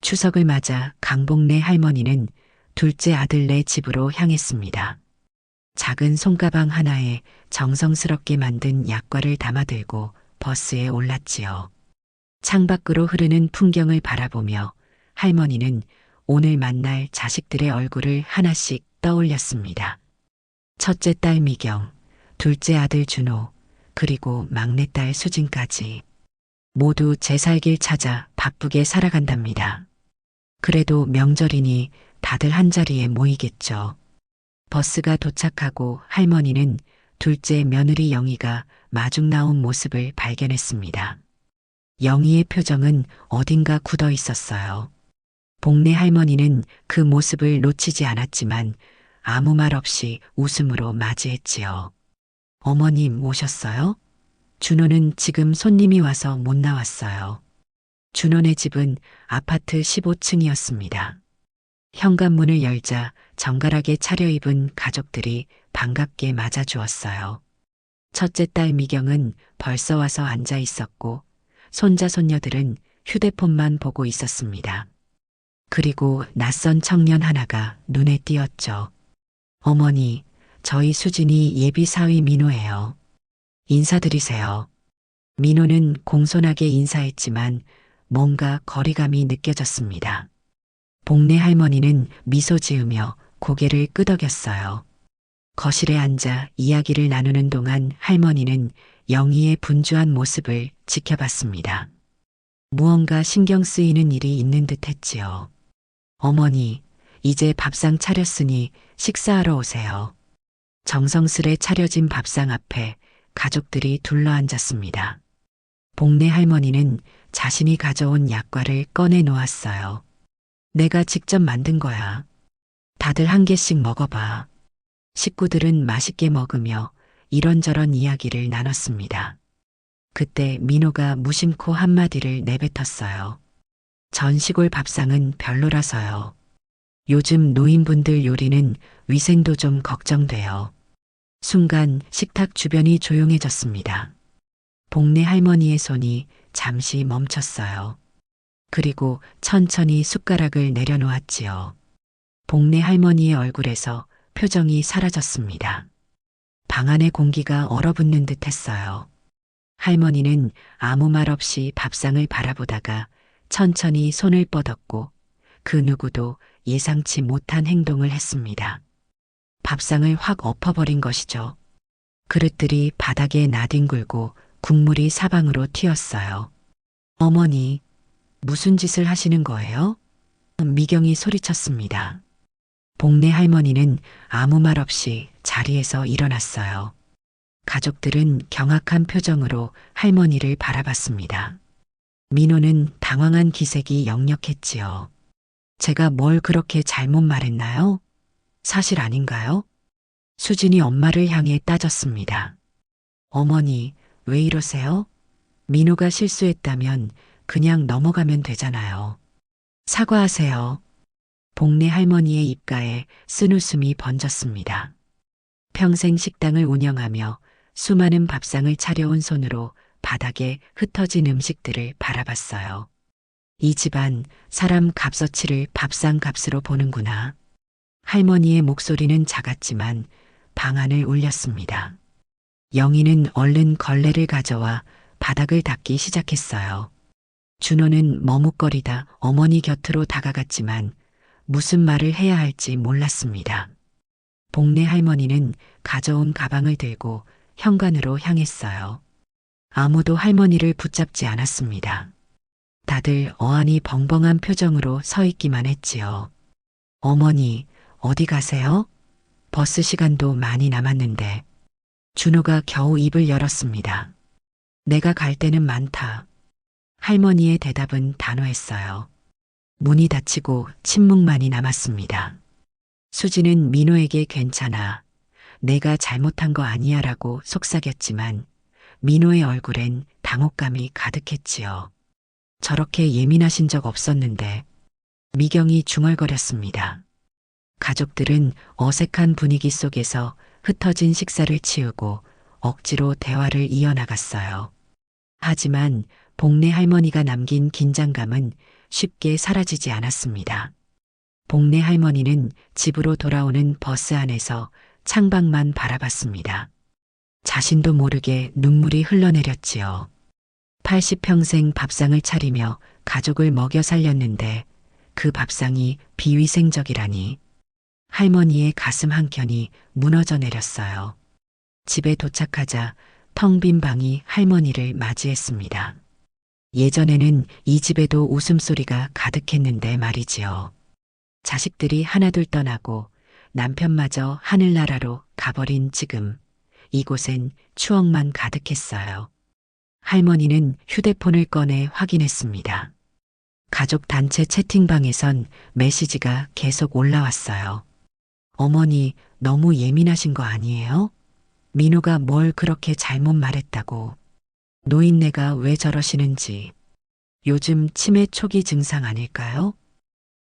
추석을 맞아 강복래 할머니는 둘째 아들네 집으로 향했습니다. 작은 손가방 하나에 정성스럽게 만든 약과를 담아들고 버스에 올랐지요. 창밖으로 흐르는 풍경을 바라보며 할머니는 오늘 만날 자식들의 얼굴을 하나씩 떠올렸습니다. 첫째 딸 미경, 둘째 아들 준호, 그리고 막내딸 수진까지 모두 제 살 길 찾아 바쁘게 살아간답니다. 그래도 명절이니 다들 한자리에 모이겠죠. 버스가 도착하고 할머니는 둘째 며느리 영희가 마중 나온 모습을 발견했습니다. 영희의 표정은 어딘가 굳어 있었어요. 복래 할머니는 그 모습을 놓치지 않았지만 아무 말 없이 웃음으로 맞이했지요. 어머님 오셨어요? 준호는 지금 손님이 와서 못 나왔어요. 준호네 집은 아파트 15층이었습니다. 현관문을 열자 정갈하게 차려입은 가족들이 반갑게 맞아주었어요. 첫째 딸 미경은 벌써 와서 앉아 있었고 손자 손녀들은 휴대폰만 보고 있었습니다. 그리고 낯선 청년 하나가 눈에 띄었죠. 어머니, 저희 수진이 예비 사위 민호예요. 인사드리세요. 민호는 공손하게 인사했지만 뭔가 거리감이 느껴졌습니다. 복래 할머니는 미소 지으며 고개를 끄덕였어요. 거실에 앉아 이야기를 나누는 동안 할머니는 영희의 분주한 모습을 지켜봤습니다. 무언가 신경 쓰이는 일이 있는 듯 했지요. 어머니, 이제 밥상 차렸으니 식사하러 오세요. 정성스레 차려진 밥상 앞에 가족들이 둘러앉았습니다. 복래 할머니는 자신이 가져온 약과를 꺼내 놓았어요. 내가 직접 만든 거야. 다들 한 개씩 먹어봐. 식구들은 맛있게 먹으며 이런저런 이야기를 나눴습니다. 그때 민호가 무심코 한마디를 내뱉었어요. 전 시골 밥상은 별로라서요. 요즘 노인분들 요리는 위생도 좀 걱정돼요. 순간 식탁 주변이 조용해졌습니다. 복래 할머니의 손이 잠시 멈췄어요. 그리고 천천히 숟가락을 내려놓았지요. 복래 할머니의 얼굴에서 표정이 사라졌습니다. 방 안의 공기가 얼어붙는 듯 했어요. 할머니는 아무 말 없이 밥상을 바라보다가 천천히 손을 뻗었고 그 누구도 예상치 못한 행동을 했습니다. 밥상을 확 엎어버린 것이죠. 그릇들이 바닥에 나뒹굴고 국물이 사방으로 튀었어요. 어머니, 무슨 짓을 하시는 거예요? 미경이 소리쳤습니다. 복래 할머니는 아무 말 없이 자리에서 일어났어요. 가족들은 경악한 표정으로 할머니를 바라봤습니다. 민호는 당황한 기색이 역력했지요. 제가 뭘 그렇게 잘못 말했나요? 사실 아닌가요? 수진이 엄마를 향해 따졌습니다. 어머니, 왜 이러세요? 민호가 실수했다면 그냥 넘어가면 되잖아요. 사과하세요. 복래 할머니의 입가에 쓴웃음이 번졌습니다. 평생 식당을 운영하며 수많은 밥상을 차려온 손으로 바닥에 흩어진 음식들을 바라봤어요. 이 집안 사람 값어치를 밥상 값으로 보는구나. 할머니의 목소리는 작았지만 방 안을 울렸습니다. 영희는 얼른 걸레를 가져와 바닥을 닦기 시작했어요. 준호는 머뭇거리다 어머니 곁으로 다가갔지만 무슨 말을 해야 할지 몰랐습니다. 복래 할머니는 가져온 가방을 들고 현관으로 향했어요. 아무도 할머니를 붙잡지 않았습니다. 다들 어안이 벙벙한 표정으로 서 있기만 했지요. 어머니, 어디 가세요? 버스 시간도 많이 남았는데. 준호가 겨우 입을 열었습니다. 내가 갈 데는 많다. 할머니의 대답은 단호했어요. 문이 닫히고 침묵만이 남았습니다. 수지는 민호에게 괜찮아. 내가 잘못한 거 아니야 라고 속삭였지만 민호의 얼굴엔 당혹감이 가득했지요. 저렇게 예민하신 적 없었는데. 미경이 중얼거렸습니다. 가족들은 어색한 분위기 속에서 흩어진 식사를 치우고 억지로 대화를 이어나갔어요. 하지만 복래 할머니가 남긴 긴장감은 쉽게 사라지지 않았습니다. 복내 할머니는 집으로 돌아오는 버스 안에서 창밖만 바라봤습니다. 자신도 모르게 눈물이 흘러내렸지요. 80평생 밥상을 차리며 가족을 먹여 살렸는데 그 밥상이 비위생적이라니. 할머니의 가슴 한켠이 무너져 내렸어요. 집에 도착하자 텅 빈 방이 할머니를 맞이했습니다. 예전에는 이 집에도 웃음소리가 가득했는데 말이지요. 자식들이 하나둘 떠나고 남편마저 하늘나라로 가버린 지금 이곳엔 추억만 가득했어요. 할머니는 휴대폰을 꺼내 확인했습니다. 가족 단체 채팅방에선 메시지가 계속 올라왔어요. 어머니 너무 예민하신 거 아니에요? 민호가 뭘 그렇게 잘못 말했다고. 노인네가 왜 저러시는지. 요즘 치매 초기 증상 아닐까요?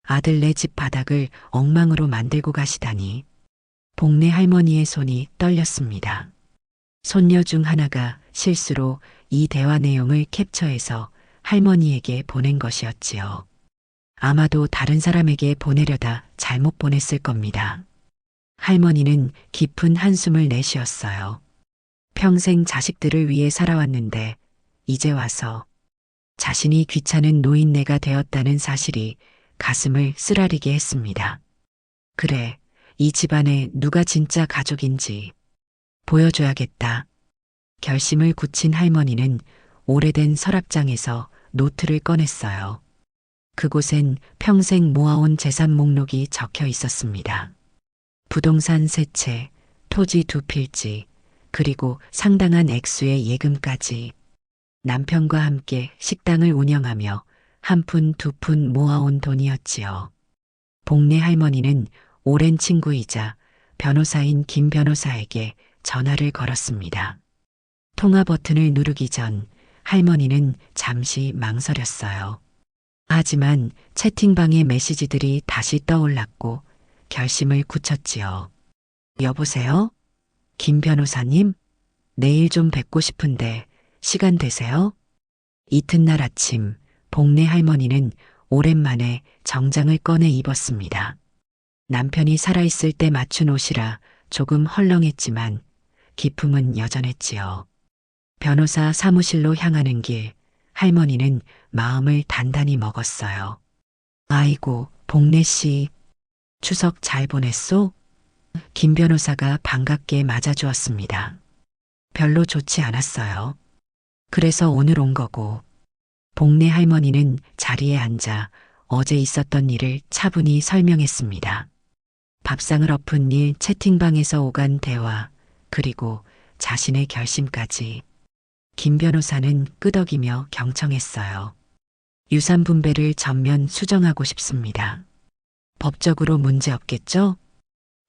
아들네 집 바닥을 엉망으로 만들고 가시다니. 복내 할머니의 손이 떨렸습니다. 손녀 중 하나가 실수로 이 대화 내용을 캡처해서 할머니에게 보낸 것이었지요. 아마도 다른 사람에게 보내려다 잘못 보냈을 겁니다. 할머니는 깊은 한숨을 내쉬었어요. 평생 자식들을 위해 살아왔는데 이제 와서 자신이 귀찮은 노인네가 되었다는 사실이 가슴을 쓰라리게 했습니다. 그래, 이 집안에 누가 진짜 가족인지 보여줘야겠다. 결심을 굳힌 할머니는 오래된 서랍장에서 노트를 꺼냈어요. 그곳엔 평생 모아온 재산 목록이 적혀 있었습니다. 부동산 3채, 토지 2필지, 그리고 상당한 액수의 예금까지. 남편과 함께 식당을 운영하며 한 푼 두 푼 모아온 돈이었지요. 복내 할머니는 오랜 친구이자 변호사인 김 변호사에게 전화를 걸었습니다. 통화 버튼을 누르기 전 할머니는 잠시 망설였어요. 하지만 채팅방의 메시지들이 다시 떠올랐고 결심을 굳혔지요. 여보세요? 김 변호사님? 내일 좀 뵙고 싶은데 시간 되세요? 이튿날 아침 복내 할머니는 오랜만에 정장을 꺼내 입었습니다. 남편이 살아있을 때 맞춘 옷이라 조금 헐렁했지만 기품은 여전했지요. 변호사 사무실로 향하는 길, 할머니는 마음을 단단히 먹었어요. 아이고, 복내 씨, 추석 잘 보냈소? 김 변호사가 반갑게 맞아주었습니다. 별로 좋지 않았어요. 그래서 오늘 온 거고. 복내 할머니는 자리에 앉아 어제 있었던 일을 차분히 설명했습니다. 밥상을 엎은 일, 채팅방에서 오간 대화, 그리고 자신의 결심까지. 김 변호사는 끄덕이며 경청했어요. 유산 분배를 전면 수정하고 싶습니다. 법적으로 문제 없겠죠?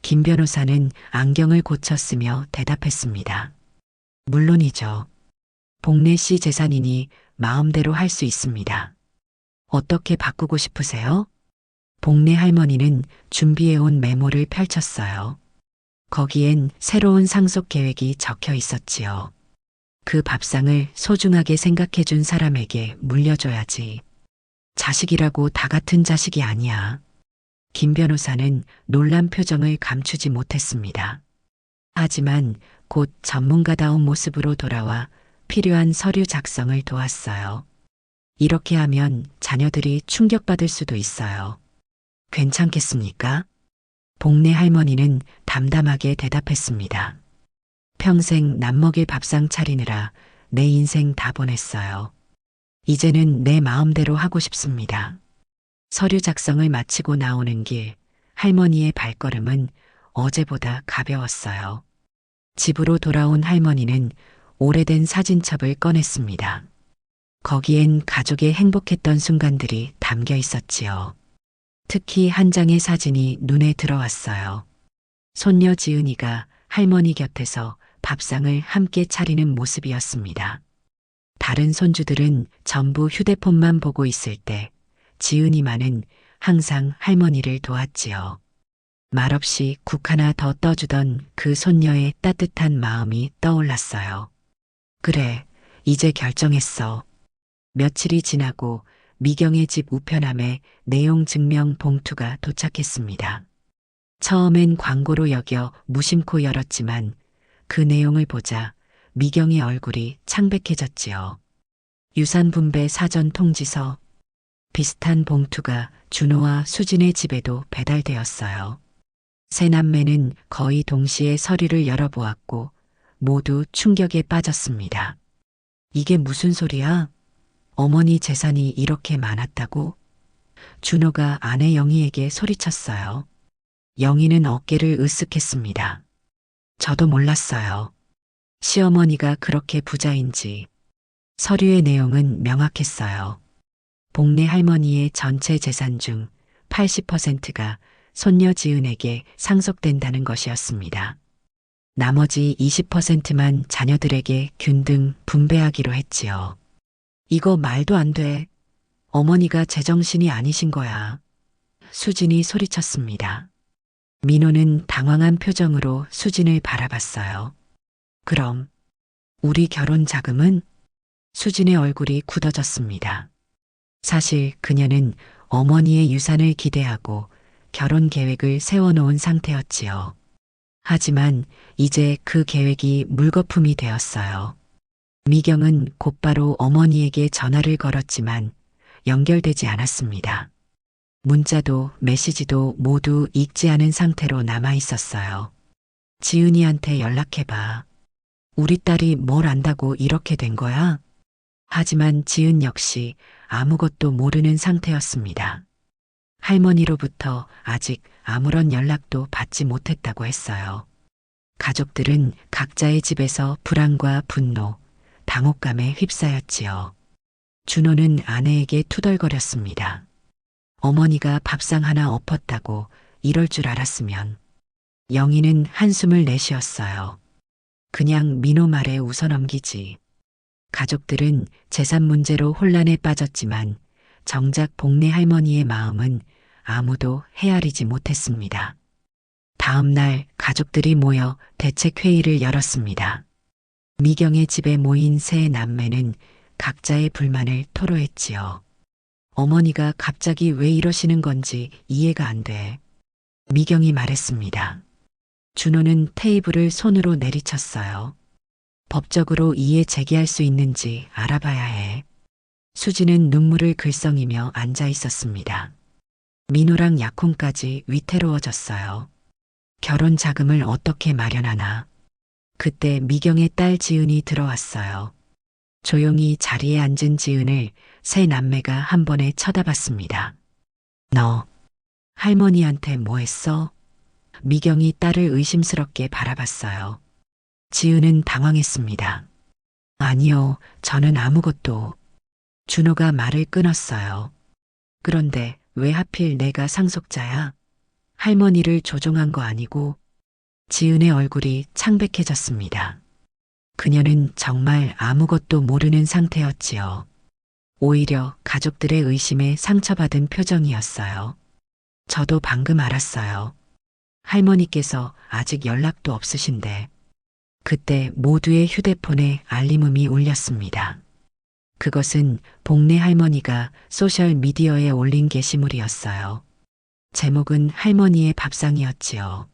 김 변호사는 안경을 고쳤으며 대답했습니다. 물론이죠. 복내 씨 재산이니 마음대로 할 수 있습니다. 어떻게 바꾸고 싶으세요? 복내 할머니는 준비해온 메모를 펼쳤어요. 거기엔 새로운 상속 계획이 적혀 있었지요. 그 밥상을 소중하게 생각해준 사람에게 물려줘야지. 자식이라고 다 같은 자식이 아니야. 김 변호사는 놀란 표정을 감추지 못했습니다. 하지만 곧 전문가다운 모습으로 돌아와 필요한 서류 작성을 도왔어요. 이렇게 하면 자녀들이 충격받을 수도 있어요. 괜찮겠습니까? 복내 할머니는 담담하게 대답했습니다. 평생 남먹일 밥상 차리느라 내 인생 다 보냈어요. 이제는 내 마음대로 하고 싶습니다. 서류 작성을 마치고 나오는 길, 할머니의 발걸음은 어제보다 가벼웠어요. 집으로 돌아온 할머니는 오래된 사진첩을 꺼냈습니다. 거기엔 가족의 행복했던 순간들이 담겨 있었지요. 특히 한 장의 사진이 눈에 들어왔어요. 손녀 지은이가 할머니 곁에서 밥상을 함께 차리는 모습이었습니다. 다른 손주들은 전부 휴대폰만 보고 있을 때 지은이만은 항상 할머니를 도왔지요. 말없이 국 하나 더 떠주던 그 손녀의 따뜻한 마음이 떠올랐어요. 그래, 이제 결정했어. 며칠이 지나고 미경의 집 우편함에 내용 증명 봉투가 도착했습니다. 처음엔 광고로 여겨 무심코 열었지만 그 내용을 보자 미경의 얼굴이 창백해졌지요. 유산분배 사전 통지서, 비슷한 봉투가 준호와 수진의 집에도 배달되었어요. 세 남매는 거의 동시에 서류를 열어보았고 모두 충격에 빠졌습니다. 이게 무슨 소리야? 어머니 재산이 이렇게 많았다고? 준호가 아내 영희에게 소리쳤어요. 영희는 어깨를 으쓱했습니다. 저도 몰랐어요. 시어머니가 그렇게 부자인지. 서류의 내용은 명확했어요. 복내 할머니의 전체 재산 중 80%가 손녀 지은에게 상속된다는 것이었습니다. 나머지 20%만 자녀들에게 균등 분배하기로 했지요. 이거 말도 안 돼. 어머니가 제정신이 아니신 거야. 수진이 소리쳤습니다. 민호는 당황한 표정으로 수진을 바라봤어요. 그럼 우리 결혼 자금은? 수진의 얼굴이 굳어졌습니다. 사실 그녀는 어머니의 유산을 기대하고 결혼 계획을 세워놓은 상태였지요. 하지만 이제 그 계획이 물거품이 되었어요. 미경은 곧바로 어머니에게 전화를 걸었지만 연결되지 않았습니다. 문자도 메시지도 모두 읽지 않은 상태로 남아 있었어요. 지은이한테 연락해봐. 우리 딸이 뭘 안다고 이렇게 된 거야? 하지만 지은 역시 아무것도 모르는 상태였습니다. 할머니로부터 아직 아무런 연락도 받지 못했다고 했어요. 가족들은 각자의 집에서 불안과 분노, 당혹감에 휩싸였지요. 준호는 아내에게 투덜거렸습니다. 어머니가 밥상 하나 엎었다고 이럴 줄 알았으면. 영희는 한숨을 내쉬었어요. 그냥 민호 말에 웃어넘기지. 가족들은 재산 문제로 혼란에 빠졌지만 정작 복내 할머니의 마음은 아무도 헤아리지 못했습니다. 다음 날 가족들이 모여 대책회의를 열었습니다. 미경의 집에 모인 세 남매는 각자의 불만을 토로했지요. 어머니가 갑자기 왜 이러시는 건지 이해가 안 돼. 미경이 말했습니다. 준호는 테이블을 손으로 내리쳤어요. 법적으로 이해 제기할 수 있는지 알아봐야 해. 수지는 눈물을 글썽이며 앉아 있었습니다. 민호랑 약혼까지 위태로워졌어요. 결혼 자금을 어떻게 마련하나. 그때 미경의 딸 지은이 들어왔어요. 조용히 자리에 앉은 지은을 세 남매가 한 번에 쳐다봤습니다. 너 할머니한테 뭐 했어? 미경이 딸을 의심스럽게 바라봤어요. 지은은 당황했습니다. 아니요, 저는 아무것도. 준호가 말을 끊었어요. 그런데 왜 하필 내가 상속자야? 할머니를 조종한 거 아니고? 지은의 얼굴이 창백해졌습니다. 그녀는 정말 아무것도 모르는 상태였지요. 오히려 가족들의 의심에 상처받은 표정이었어요. 저도 방금 알았어요. 할머니께서 아직 연락도 없으신데. 그때 모두의 휴대폰에 알림음이 울렸습니다. 그것은 복내 할머니가 소셜미디어에 올린 게시물이었어요. 제목은 할머니의 밥상이었지요.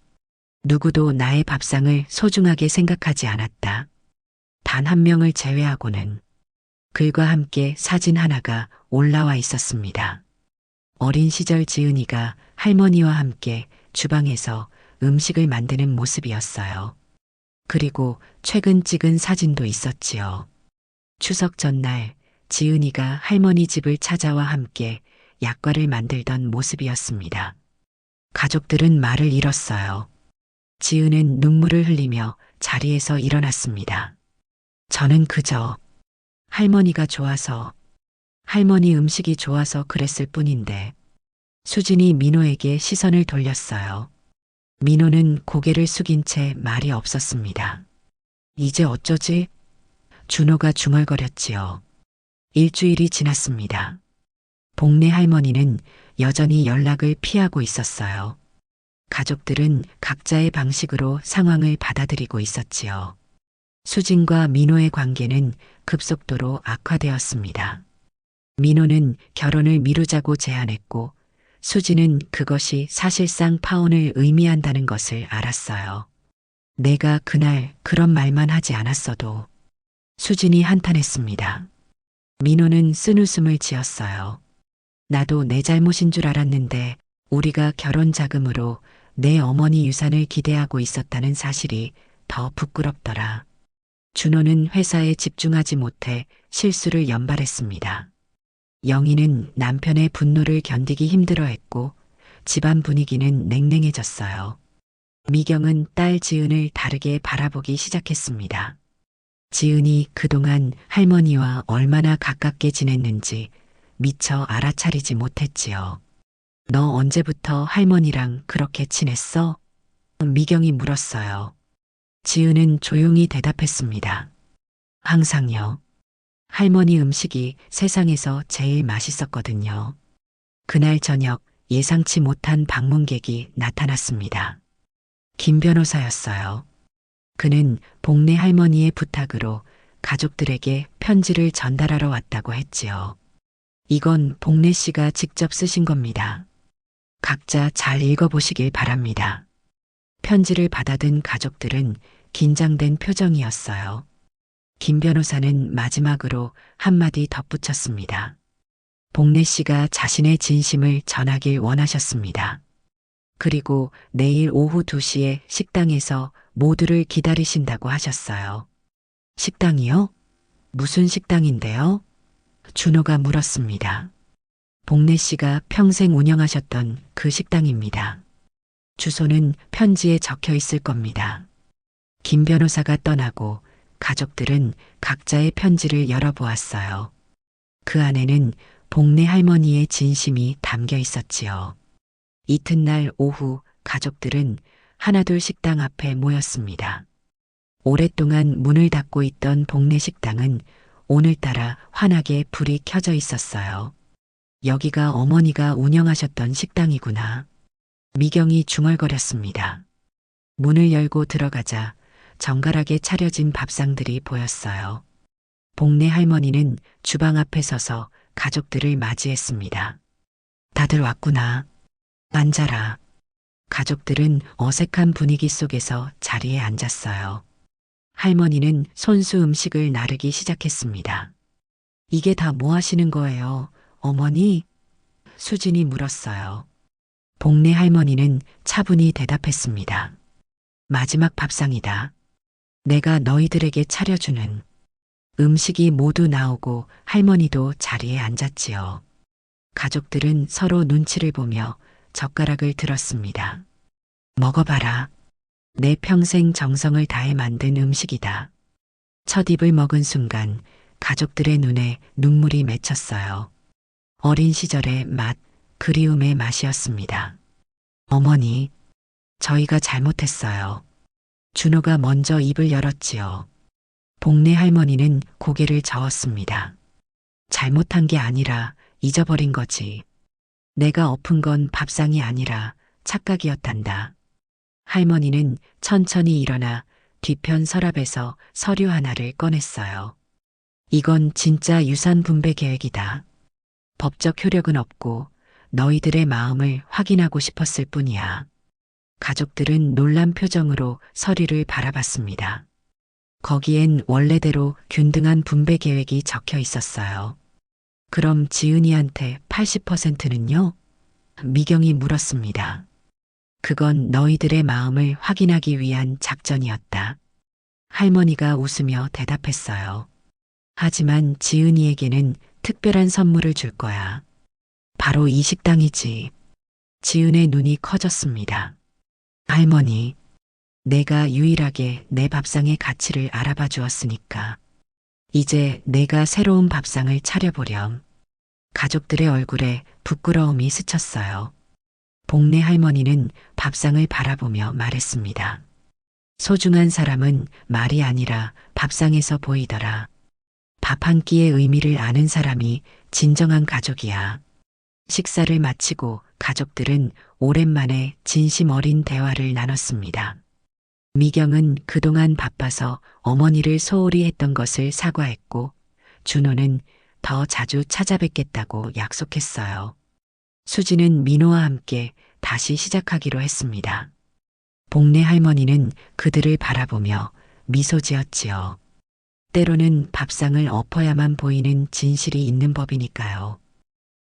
누구도 나의 밥상을 소중하게 생각하지 않았다. 단 한 명을 제외하고는. 글과 함께 사진 하나가 올라와 있었습니다. 어린 시절 지은이가 할머니와 함께 주방에서 음식을 만드는 모습이었어요. 그리고 최근 찍은 사진도 있었지요. 추석 전날 지은이가 할머니 집을 찾아와 함께 약과를 만들던 모습이었습니다. 가족들은 말을 잃었어요. 지은은 눈물을 흘리며 자리에서 일어났습니다. 저는 그저 할머니가 좋아서, 할머니 음식이 좋아서 그랬을 뿐인데. 수진이 민호에게 시선을 돌렸어요. 민호는 고개를 숙인 채 말이 없었습니다. 이제 어쩌지? 준호가 중얼거렸지요. 일주일이 지났습니다. 복내 할머니는 여전히 연락을 피하고 있었어요. 가족들은 각자의 방식으로 상황을 받아들이고 있었지요. 수진과 민호의 관계는 급속도로 악화되었습니다. 민호는 결혼을 미루자고 제안했고 수지는 그것이 사실상 파혼을 의미한다는 것을 알았어요. 내가 그날 그런 말만 하지 않았어도 수진이 한탄했습니다. 민호는 쓴웃음을 지었어요. 나도 내 잘못인 줄 알았는데 우리가 결혼 자금으로 내 어머니 유산을 기대하고 있었다는 사실이 더 부끄럽더라. 준호는 회사에 집중하지 못해 실수를 연발했습니다. 영희는 남편의 분노를 견디기 힘들어했고 집안 분위기는 냉랭해졌어요. 미경은 딸 지은을 다르게 바라보기 시작했습니다. 지은이 그동안 할머니와 얼마나 가깝게 지냈는지 미처 알아차리지 못했지요. 너 언제부터 할머니랑 그렇게 친했어? 미경이 물었어요. 지은은 조용히 대답했습니다. 항상요. 할머니 음식이 세상에서 제일 맛있었거든요. 그날 저녁 예상치 못한 방문객이 나타났습니다. 김 변호사였어요. 그는 복내 할머니의 부탁으로 가족들에게 편지를 전달하러 왔다고 했지요. 이건 복내 씨가 직접 쓰신 겁니다. 각자 잘 읽어보시길 바랍니다. 편지를 받아든 가족들은 긴장된 표정이었어요. 김 변호사는 마지막으로 한마디 덧붙였습니다. 복내 씨가 자신의 진심을 전하길 원하셨습니다. 그리고 내일 오후 2시에 식당에서 모두를 기다리신다고 하셨어요. 식당이요? 무슨 식당인데요? 준호가 물었습니다. 복내 씨가 평생 운영하셨던 그 식당입니다. 주소는 편지에 적혀 있을 겁니다. 김 변호사가 떠나고 가족들은 각자의 편지를 열어보았어요. 그 안에는 복내 할머니의 진심이 담겨 있었지요. 이튿날 오후 가족들은 하나둘 식당 앞에 모였습니다. 오랫동안 문을 닫고 있던 복내 식당은 오늘따라 환하게 불이 켜져 있었어요. 여기가 어머니가 운영하셨던 식당이구나. 미경이 중얼거렸습니다. 문을 열고 들어가자 정갈하게 차려진 밥상들이 보였어요. 복내 할머니는 주방 앞에 서서 가족들을 맞이했습니다. 다들 왔구나. 앉아라. 가족들은 어색한 분위기 속에서 자리에 앉았어요. 할머니는 손수 음식을 나르기 시작했습니다. 이게 다 뭐 하시는 거예요, 어머니? 수진이 물었어요. 복내 할머니는 차분히 대답했습니다. 마지막 밥상이다. 내가 너희들에게 차려주는. 음식이 모두 나오고 할머니도 자리에 앉았지요. 가족들은 서로 눈치를 보며 젓가락을 들었습니다. 먹어봐라. 내 평생 정성을 다해 만든 음식이다. 첫 입을 먹은 순간 가족들의 눈에 눈물이 맺혔어요. 어린 시절의 맛, 그리움의 맛이었습니다. 어머니, 저희가 잘못했어요. 준호가 먼저 입을 열었지요. 복내 할머니는 고개를 저었습니다. 잘못한 게 아니라 잊어버린 거지. 내가 엎은 건 밥상이 아니라 착각이었단다. 할머니는 천천히 일어나 뒤편 서랍에서 서류 하나를 꺼냈어요. 이건 진짜 유산 분배 계획이다. 법적 효력은 없고 너희들의 마음을 확인하고 싶었을 뿐이야. 가족들은 놀란 표정으로 서류를 바라봤습니다. 거기엔 원래대로 균등한 분배 계획이 적혀 있었어요. 그럼 지은이한테 80%는요? 미경이 물었습니다. 그건 너희들의 마음을 확인하기 위한 작전이었다. 할머니가 웃으며 대답했어요. 하지만 지은이에게는 특별한 선물을 줄 거야. 바로 이 식당이지. 지은의 눈이 커졌습니다. 할머니, 내가 유일하게 내 밥상의 가치를 알아봐 주었으니까. 이제 내가 새로운 밥상을 차려보렴. 가족들의 얼굴에 부끄러움이 스쳤어요. 복내 할머니는 밥상을 바라보며 말했습니다. 소중한 사람은 말이 아니라 밥상에서 보이더라. 밥 한 끼의 의미를 아는 사람이 진정한 가족이야. 식사를 마치고 가족들은 오랜만에 진심 어린 대화를 나눴습니다. 미경은 그동안 바빠서 어머니를 소홀히 했던 것을 사과했고 준호는 더 자주 찾아뵙겠다고 약속했어요. 수지는 민호와 함께 다시 시작하기로 했습니다. 복례 할머니는 그들을 바라보며 미소 지었지요. 때로는 밥상을 엎어야만 보이는 진실이 있는 법이니까요.